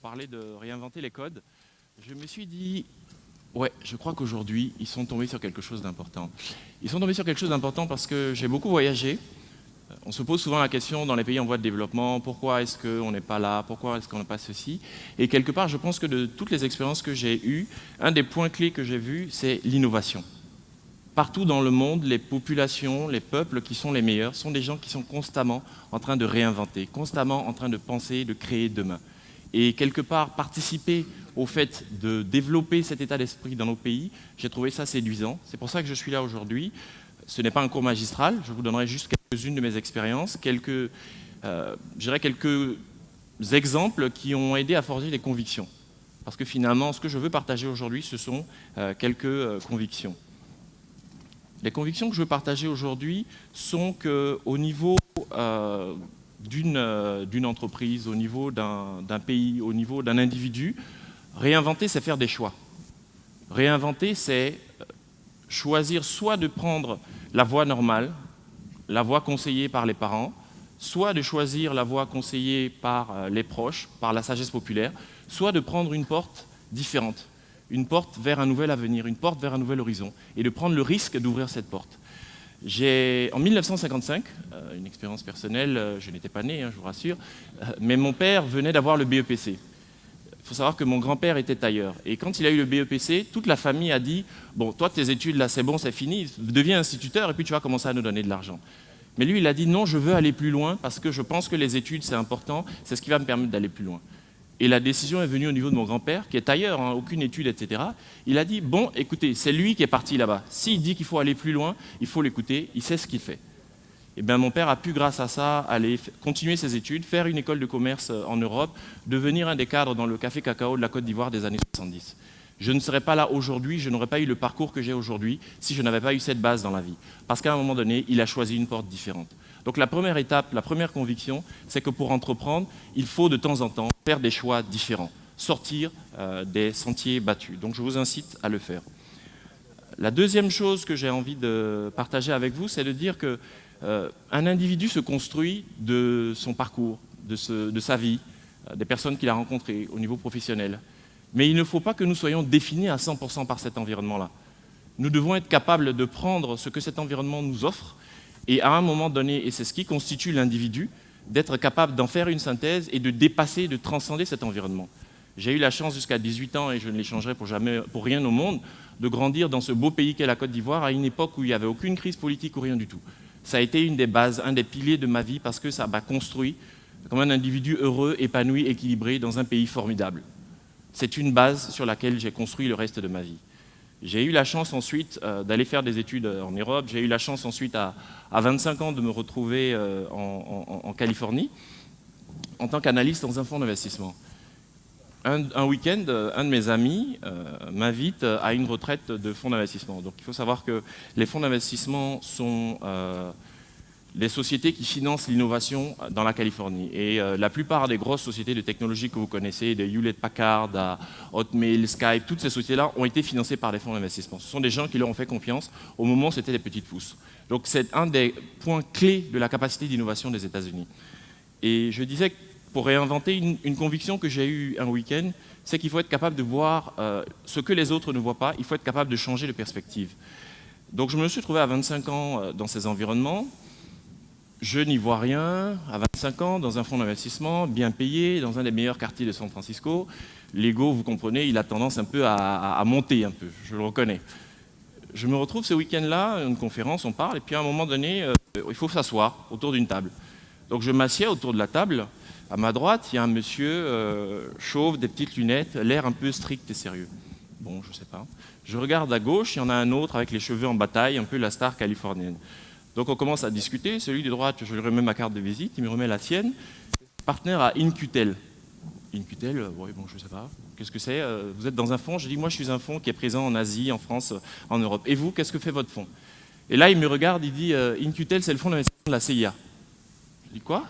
parler de réinventer les codes, je me suis dit, ouais, je crois qu'aujourd'hui, ils sont tombés sur quelque chose d'important. Ils sont tombés sur quelque chose d'important parce que j'ai beaucoup voyagé. On se pose souvent la question dans les pays en voie de développement, pourquoi est-ce qu'on n'est pas là, pourquoi est-ce qu'on n'a pas ceci. Et quelque part, je pense que de toutes les expériences que j'ai eues, un des points clés que j'ai vus, c'est l'innovation. Partout dans le monde, les populations, les peuples qui sont les meilleurs sont des gens qui sont constamment en train de réinventer, constamment en train de penser, de créer demain. Et quelque part, participer au fait de développer cet état d'esprit dans nos pays, j'ai trouvé ça séduisant. C'est pour ça que je suis là aujourd'hui. Ce n'est pas un cours magistral, je vous donnerai juste quelques-unes de mes expériences, quelques exemples qui ont aidé à forger des convictions. Parce que finalement, ce que je veux partager aujourd'hui, ce sont quelques convictions. Les convictions que je veux partager aujourd'hui sont qu'au niveau d'une entreprise, au niveau d'un pays, au niveau d'un individu, réinventer, c'est faire des choix. Réinventer, c'est choisir soit de prendre la voie normale, la voie conseillée par les parents, soit de choisir la voie conseillée par les proches, par la sagesse populaire, soit de prendre une porte différente, une porte vers un nouvel avenir, une porte vers un nouvel horizon, et de prendre le risque d'ouvrir cette porte. En 1955, une expérience personnelle, je n'étais pas né, je vous rassure, mais mon père venait d'avoir le BEPC. Il faut savoir que mon grand-père était tailleur. Et quand il a eu le BEPC, toute la famille a dit « Bon, toi, tes études, là, c'est bon, c'est fini, deviens instituteur et puis tu vas commencer à nous donner de l'argent. » Mais lui, il a dit « Non, je veux aller plus loin parce que je pense que les études, c'est important, c'est ce qui va me permettre d'aller plus loin. » Et la décision est venue au niveau de mon grand-père, qui est tailleur, aucune étude, etc. Il a dit « Bon, écoutez, c'est lui qui est parti là-bas. S'il dit qu'il faut aller plus loin, il faut l'écouter, il sait ce qu'il fait. » Et bien, mon père a pu, grâce à ça, aller continuer ses études, faire une école de commerce en Europe, devenir un des cadres dans le café cacao de la Côte d'Ivoire des années 70. Je ne serais pas là aujourd'hui, je n'aurais pas eu le parcours que j'ai aujourd'hui si je n'avais pas eu cette base dans la vie. Parce qu'à un moment donné, il a choisi une porte différente. Donc la première étape, la première conviction, c'est que pour entreprendre, il faut de temps en temps faire des choix différents, sortir des sentiers battus. Donc je vous incite à le faire. La deuxième chose que j'ai envie de partager avec vous, c'est de dire que un individu se construit de son parcours, de sa vie, des personnes qu'il a rencontrées au niveau professionnel. Mais il ne faut pas que nous soyons définis à 100% par cet environnement-là. Nous devons être capables de prendre ce que cet environnement nous offre et à un moment donné, et c'est ce qui constitue l'individu, d'être capable d'en faire une synthèse et de dépasser, de transcender cet environnement. J'ai eu la chance jusqu'à 18 ans, et je ne l'échangerai pour rien au monde, de grandir dans ce beau pays qu'est la Côte d'Ivoire à une époque où il n'y avait aucune crise politique ou rien du tout. Ça a été une des bases, un des piliers de ma vie parce que ça m'a construit comme un individu heureux, épanoui, équilibré dans un pays formidable. C'est une base sur laquelle j'ai construit le reste de ma vie. J'ai eu la chance ensuite d'aller faire des études en Europe. J'ai eu la chance ensuite à 25 ans de me retrouver en Californie en tant qu'analyste dans un fonds d'investissement. Un week-end, un de mes amis m'invite à une retraite de fonds d'investissement. Donc il faut savoir que les fonds d'investissement sont les sociétés qui financent l'innovation dans la Californie. Et la plupart des grosses sociétés de technologie que vous connaissez, de Hewlett-Packard, Hotmail, Skype, toutes ces sociétés-là ont été financées par des fonds d'investissement. Ce sont des gens qui leur ont fait confiance au moment où c'était des petites pousses. Donc c'est un des points clés de la capacité d'innovation des États-Unis. Et je disais que pour réinventer une conviction que j'ai eue un week-end, c'est qu'il faut être capable de voir ce que les autres ne voient pas, il faut être capable de changer de perspective. Donc je me suis trouvé à 25 ans dans ces environnements, je n'y vois rien, à 25 ans, dans un fonds d'investissement, bien payé, dans un des meilleurs quartiers de San Francisco. L'ego, vous comprenez, il a tendance un peu à monter un peu, je le reconnais. Je me retrouve ce week-end-là, une conférence, on parle, et puis à un moment donné, il faut s'asseoir autour d'une table. Donc je m'assieds autour de la table. À ma droite, il y a un monsieur chauve, des petites lunettes, l'air un peu strict et sérieux. Bon, je sais pas. Je regarde à gauche, il y en a un autre avec les cheveux en bataille, un peu la star californienne. Donc on commence à discuter. Celui de droite, je lui remets ma carte de visite, il me remet la sienne. Partenaire à In-Q-Tel. In-Q-Tel, oui, bon, je sais pas. Qu'est-ce que c'est? Vous êtes dans un fonds? Je dis, moi, je suis un fonds qui est présent en Asie, en France, en Europe. Et vous, qu'est-ce que fait votre fonds? Et là, il me regarde, il dit, In-Q-Tel, c'est le fonds d'investissement de la CIA. Je dis, quoi?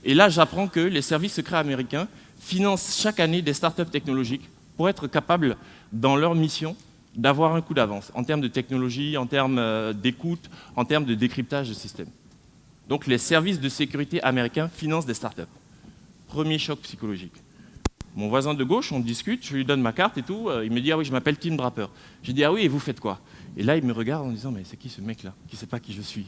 Et là, j'apprends que les services secrets américains financent chaque année des startups technologiques pour être capables, dans leur mission, d'avoir un coup d'avance en termes de technologie, en termes d'écoute, en termes de décryptage de systèmes. Donc les services de sécurité américains financent des startups. Premier choc psychologique. Mon voisin de gauche, on discute, je lui donne ma carte et tout, il me dit « Ah oui, je m'appelle Tim Draper ». Je lui dis « Ah oui, et vous faites quoi ?» Et là, il me regarde en disant « Mais c'est qui ce mec-là, qui ne sait pas qui je suis ?»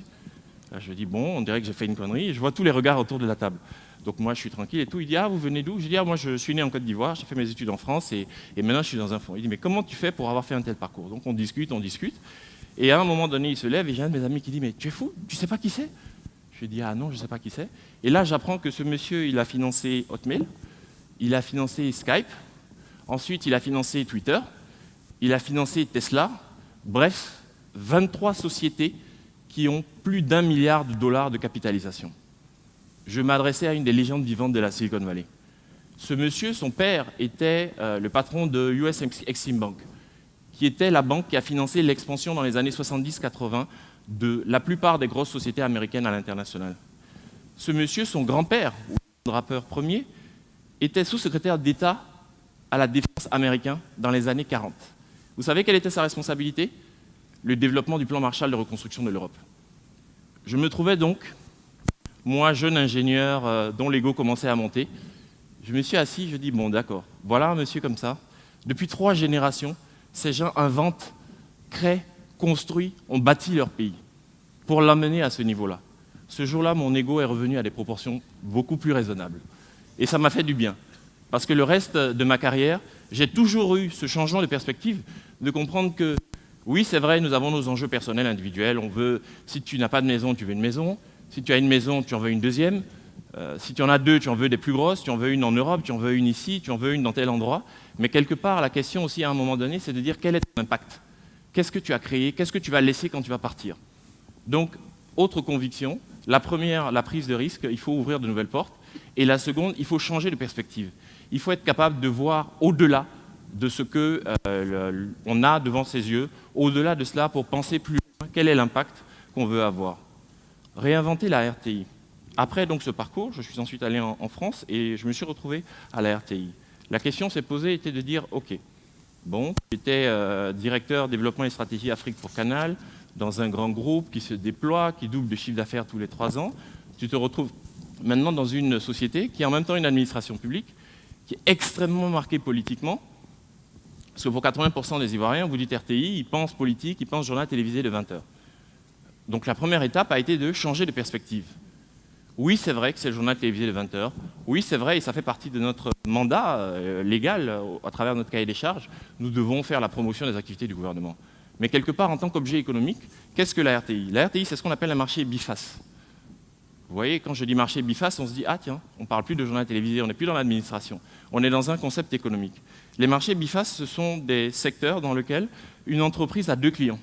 Là, je lui dis « Bon, on dirait que j'ai fait une connerie ». Et je vois tous les regards autour de la table. Donc moi, je suis tranquille et tout. Il dit « Ah, vous venez d'où ?» Je dis « Ah, moi, je suis né en Côte d'Ivoire, j'ai fait mes études en France et maintenant, je suis dans un fonds. » Il dit « Mais comment tu fais pour avoir fait un tel parcours ?» Donc on discute. Et à un moment donné, il se lève et j'ai un de mes amis qui dit « Mais tu es fou, tu ne sais pas qui c'est ?» Je lui dis « Ah non, je ne sais pas qui c'est. » Et là, j'apprends que ce monsieur, il a financé Hotmail, il a financé Skype, ensuite il a financé Twitter, il a financé Tesla, bref, 23 sociétés qui ont plus d'1 milliard de dollars de capitalisation. Je m'adressais à une des légendes vivantes de la Silicon Valley. Ce monsieur, son père, était le patron de US Exim Bank, qui était la banque qui a financé l'expansion dans les années 70-80 de la plupart des grosses sociétés américaines à l'international. Ce monsieur, son grand-père, ou Draper Ier, était sous-secrétaire d'État à la défense américain dans les années 40. Vous savez quelle était sa responsabilité? Le développement du plan Marshall de reconstruction de l'Europe. Je me trouvais donc, moi, jeune ingénieur dont l'ego commençait à monter, je me suis assis, je dis, bon d'accord, voilà un monsieur comme ça. Depuis 3 générations, ces gens inventent, créent, construisent, ont bâti leur pays pour l'amener à ce niveau-là. Ce jour-là, mon ego est revenu à des proportions beaucoup plus raisonnables. Et ça m'a fait du bien. Parce que le reste de ma carrière, j'ai toujours eu ce changement de perspective, de comprendre que, oui, c'est vrai, nous avons nos enjeux personnels, individuels. On veut, si tu n'as pas de maison, tu veux une maison. Si tu as une maison, tu en veux une deuxième. Si tu en as 2, tu en veux des plus grosses. Tu en veux une en Europe, tu en veux une ici, tu en veux une dans tel endroit. Mais quelque part, la question aussi, à un moment donné, c'est de dire quel est ton impact? Qu'est-ce que tu as créé? Qu'est-ce que tu vas laisser quand tu vas partir? Donc, autre conviction. La première, la prise de risque, il faut ouvrir de nouvelles portes. Et la seconde, il faut changer de perspective. Il faut être capable de voir au-delà de ce qu'on a devant ses yeux, au-delà de cela pour penser plus loin, quel est l'impact qu'on veut avoir. Réinventer la RTI. Après donc, ce parcours, je suis ensuite allé en France et je me suis retrouvé à la RTI. La question s'est posée était de dire, OK, bon, j'étais directeur développement et stratégie Afrique pour Canal, dans un grand groupe qui se déploie, qui double de chiffre d'affaires tous les 3 ans. Tu te retrouves maintenant dans une société qui est en même temps une administration publique, qui est extrêmement marquée politiquement, parce que pour 80% des Ivoiriens, vous dites RTI, ils pensent politique, ils pensent journal télévisé de 20 heures. Donc la première étape a été de changer de perspective. Oui, c'est vrai que c'est le journal télévisé de 20 heures. Oui, c'est vrai, et ça fait partie de notre mandat légal, à travers notre cahier des charges, nous devons faire la promotion des activités du gouvernement. Mais quelque part, en tant qu'objet économique, qu'est-ce que la RTI? La RTI, c'est ce qu'on appelle un marché biface. Vous voyez, quand je dis marché biface, on se dit « Ah tiens, on ne parle plus de journal télévisé, on n'est plus dans l'administration, on est dans un concept économique ». Les marchés bifaces, ce sont des secteurs dans lesquels une entreprise a 2 clients.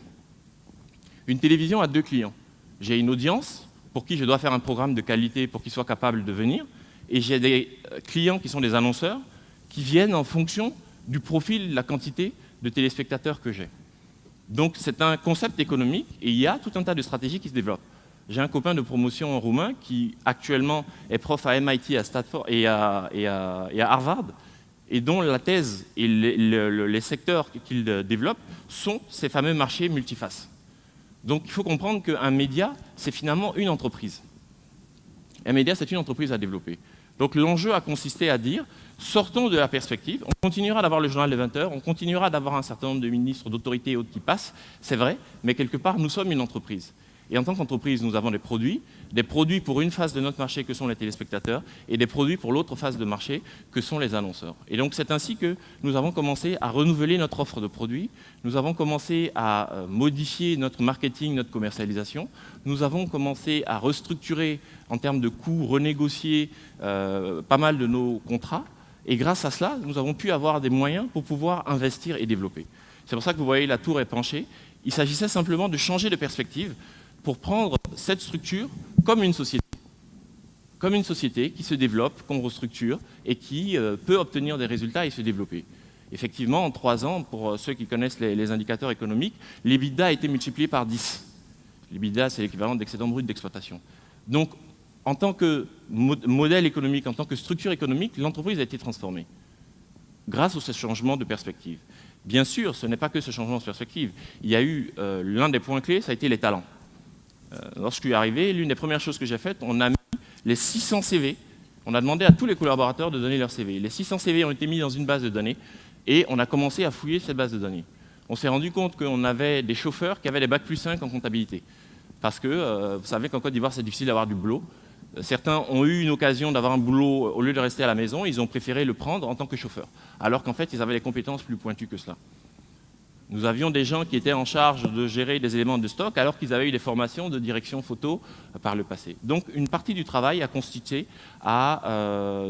Une télévision a 2 clients. J'ai une audience pour qui je dois faire un programme de qualité pour qu'ils soient capables de venir, et j'ai des clients qui sont des annonceurs qui viennent en fonction du profil, la quantité de téléspectateurs que j'ai. Donc c'est un concept économique et il y a tout un tas de stratégies qui se développent. J'ai un copain de promotion roumain qui actuellement est prof à MIT, à Stanford et à Harvard, et dont la thèse et les secteurs qu'il développe sont ces fameux marchés multifaces. Donc il faut comprendre qu'un média, c'est finalement une entreprise. Un média, c'est une entreprise à développer. Donc l'enjeu a consisté à dire, sortons de la perspective, on continuera d'avoir le journal de 20 heures, on continuera d'avoir un certain nombre de ministres, d'autorités et autres qui passent, c'est vrai, mais quelque part, nous sommes une entreprise. Et en tant qu'entreprise, nous avons des produits pour une phase de notre marché que sont les téléspectateurs et des produits pour l'autre phase de marché que sont les annonceurs. Et donc c'est ainsi que nous avons commencé à renouveler notre offre de produits, nous avons commencé à modifier notre marketing, notre commercialisation, nous avons commencé à restructurer en termes de coûts, renégocier pas mal de nos contrats et grâce à cela, nous avons pu avoir des moyens pour pouvoir investir et développer. C'est pour ça que vous voyez la tour est penchée. Il s'agissait simplement de changer de perspective pour prendre cette structure comme une société qui se développe, qu'on restructure et qui peut obtenir des résultats et se développer. Effectivement, en 3 ans, pour ceux qui connaissent les indicateurs économiques, l'EBITDA a été multiplié par 10. L'EBITDA, c'est l'équivalent d'excédent brut d'exploitation. Donc, en tant que modèle économique, en tant que structure économique, l'entreprise a été transformée grâce à ce changement de perspective. Bien sûr, ce n'est pas que ce changement de perspective. Il y a eu l'un des points clés, ça a été les talents. Lorsque je suis arrivé, l'une des premières choses que j'ai faites, on a mis les 600 CV On a demandé à tous les collaborateurs de donner leur CV. Les 600 CV ont été mis dans une base de données et on a commencé à fouiller cette base de données. On s'est rendu compte qu'on avait des chauffeurs qui avaient des bac+5 en comptabilité. Parce que vous savez qu'en Côte d'Ivoire, c'est difficile d'avoir du boulot. Certains ont eu une occasion d'avoir un boulot au lieu de rester à la maison, ils ont préféré le prendre en tant que chauffeur. Alors qu'en fait, ils avaient des compétences plus pointues que cela. Nous avions des gens qui étaient en charge de gérer des éléments de stock alors qu'ils avaient eu des formations de direction photo par le passé. Donc une partie du travail a consisté à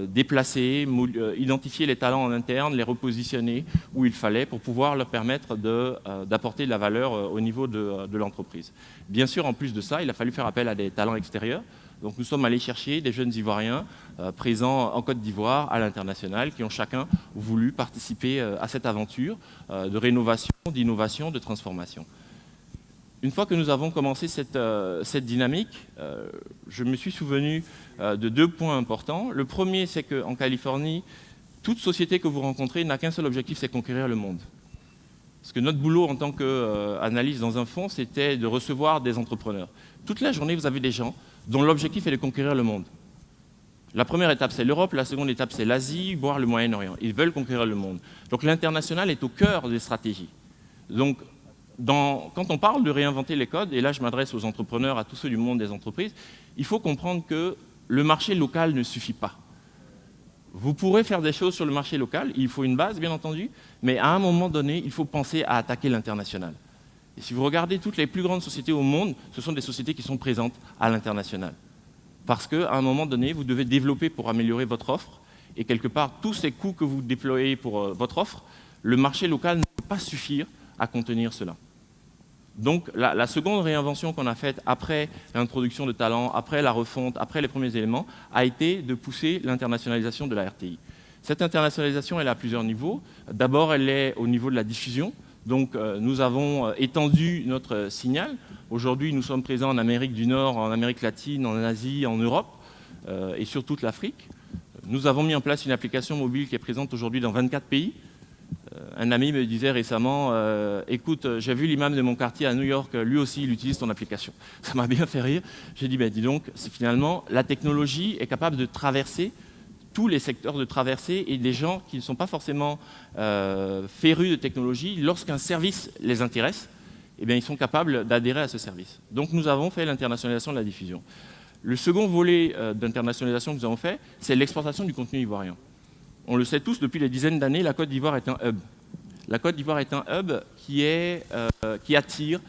déplacer, identifier les talents en interne, les repositionner où il fallait pour pouvoir leur permettre d'apporter de la valeur au niveau de l'entreprise. Bien sûr, en plus de ça, il a fallu faire appel à des talents extérieurs. Donc nous sommes allés chercher des jeunes Ivoiriens présents en Côte d'Ivoire à l'international qui ont chacun voulu participer à cette aventure de rénovation, d'innovation, de transformation. Une fois que nous avons commencé cette dynamique, je me suis souvenu de 2 points importants. Le premier, c'est qu'en Californie, toute société que vous rencontrez n'a qu'un seul objectif, c'est conquérir le monde. Parce que notre boulot en tant qu'analyste dans un fonds, c'était de recevoir des entrepreneurs. Toute la journée, vous avez des gens dont l'objectif est de conquérir le monde. La première étape, c'est l'Europe, la seconde étape, c'est l'Asie, voire le Moyen-Orient. Ils veulent conquérir le monde. Donc l'international est au cœur des stratégies. Donc, quand on parle de réinventer les codes, et là je m'adresse aux entrepreneurs, à tous ceux du monde des entreprises, il faut comprendre que le marché local ne suffit pas. Vous pourrez faire des choses sur le marché local, il faut une base bien entendu, mais à un moment donné, il faut penser à attaquer l'international. Et si vous regardez toutes les plus grandes sociétés au monde, ce sont des sociétés qui sont présentes à l'international. Parce qu'à un moment donné, vous devez développer pour améliorer votre offre, et quelque part, tous ces coûts que vous déployez pour votre offre, le marché local ne peut pas suffire à contenir cela. Donc la seconde réinvention qu'on a faite après l'introduction de talents, après la refonte, après les premiers éléments, a été de pousser l'internationalisation de la RTI. Cette internationalisation, elle est à plusieurs niveaux. D'abord, elle est au niveau de la diffusion. Donc nous avons étendu notre signal. Aujourd'hui, nous sommes présents en Amérique du Nord, en Amérique latine, en Asie, en Europe et sur toute l'Afrique. Nous avons mis en place une application mobile qui est présente aujourd'hui dans 24 pays. Un ami me disait récemment, écoute, j'ai vu l'imam de mon quartier à New York, lui aussi il utilise ton application. Ça m'a bien fait rire. J'ai dit, dis donc, finalement, la technologie est capable de traverser tous les secteurs, de traverser, et des gens qui ne sont pas forcément férus de technologie, lorsqu'un service les intéresse, eh bien, ils sont capables d'adhérer à ce service. Donc nous avons fait l'internationalisation de la diffusion. Le second volet d'internationalisation que nous avons fait, c'est l'exportation du contenu ivoirien. On le sait tous, depuis des dizaines d'années, la Côte d'Ivoire est un hub. La Côte d'Ivoire est un hub qui attire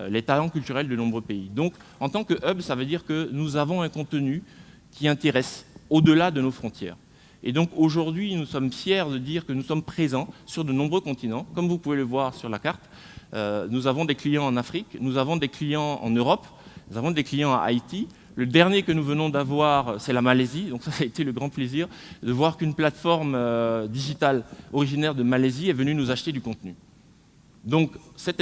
les talents culturels de nombreux pays. Donc, en tant que hub, ça veut dire que nous avons un contenu qui intéresse au-delà de nos frontières. Et donc, aujourd'hui, nous sommes fiers de dire que nous sommes présents sur de nombreux continents. Comme vous pouvez le voir sur la carte, nous avons des clients en Afrique, nous avons des clients en Europe, nous avons des clients à Haïti. Le dernier que nous venons d'avoir, c'est la Malaisie. Donc ça a été le grand plaisir de voir qu'une plateforme digitale originaire de Malaisie est venue nous acheter du contenu. Donc cette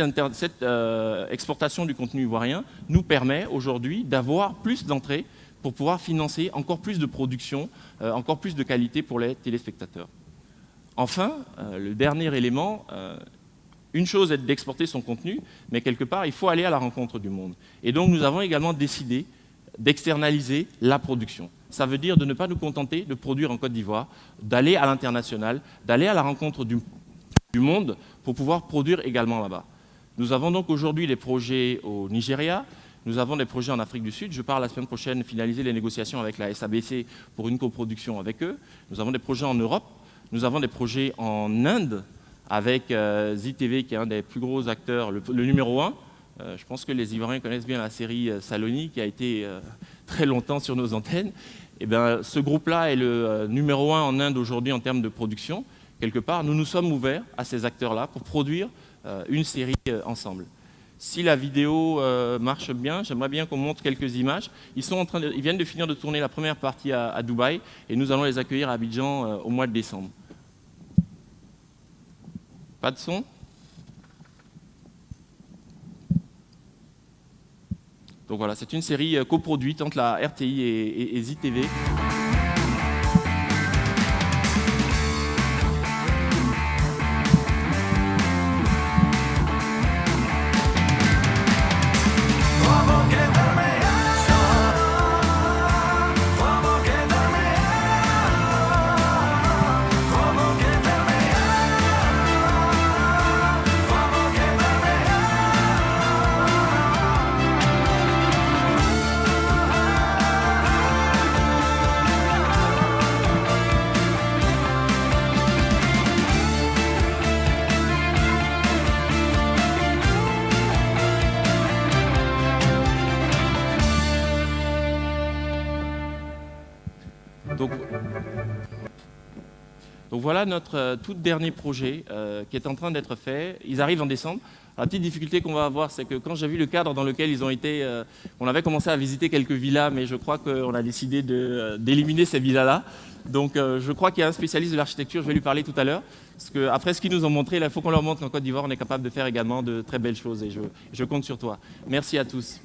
exportation du contenu ivoirien nous permet aujourd'hui d'avoir plus d'entrées pour pouvoir financer encore plus de production, encore plus de qualité pour les téléspectateurs. Enfin, le dernier élément, une chose est d'exporter son contenu, mais quelque part, il faut aller à la rencontre du monde. Et donc nous avons également décidé d'externaliser la production. Ça veut dire de ne pas nous contenter de produire en Côte d'Ivoire, d'aller à l'international, d'aller à la rencontre du monde pour pouvoir produire également là-bas. Nous avons donc aujourd'hui des projets au Nigeria, nous avons des projets en Afrique du Sud. Je pars la semaine prochaine finaliser les négociations avec la SABC pour une coproduction avec eux. Nous avons des projets en Europe, nous avons des projets en Inde avec ZTV qui est un des plus gros acteurs, le numéro 1. Je pense que les Ivoiriens connaissent bien la série Saloni qui a été très longtemps sur nos antennes. Et bien, ce groupe-là est le numéro 1 en Inde aujourd'hui en termes de production. Quelque part, nous nous sommes ouverts à ces acteurs-là pour produire une série ensemble. Si la vidéo marche bien, j'aimerais bien qu'on montre quelques images. Ils viennent de finir de tourner la première partie à Dubaï et nous allons les accueillir à Abidjan au mois de décembre. Pas de son ? Donc voilà, c'est une série coproduite entre la RTI et ZTV. Donc voilà notre tout dernier projet qui est en train d'être fait. Ils arrivent en décembre. La petite difficulté qu'on va avoir, c'est que quand j'ai vu le cadre dans lequel ils ont été, on avait commencé à visiter quelques villas, mais je crois qu'on a décidé d'éliminer ces villas-là. Donc je crois qu'il y a un spécialiste de l'architecture, je vais lui parler tout à l'heure, parce qu'après ce qu'ils nous ont montré, il faut qu'on leur montre qu'en Côte d'Ivoire, on est capable de faire également de très belles choses, et je compte sur toi. Merci à tous.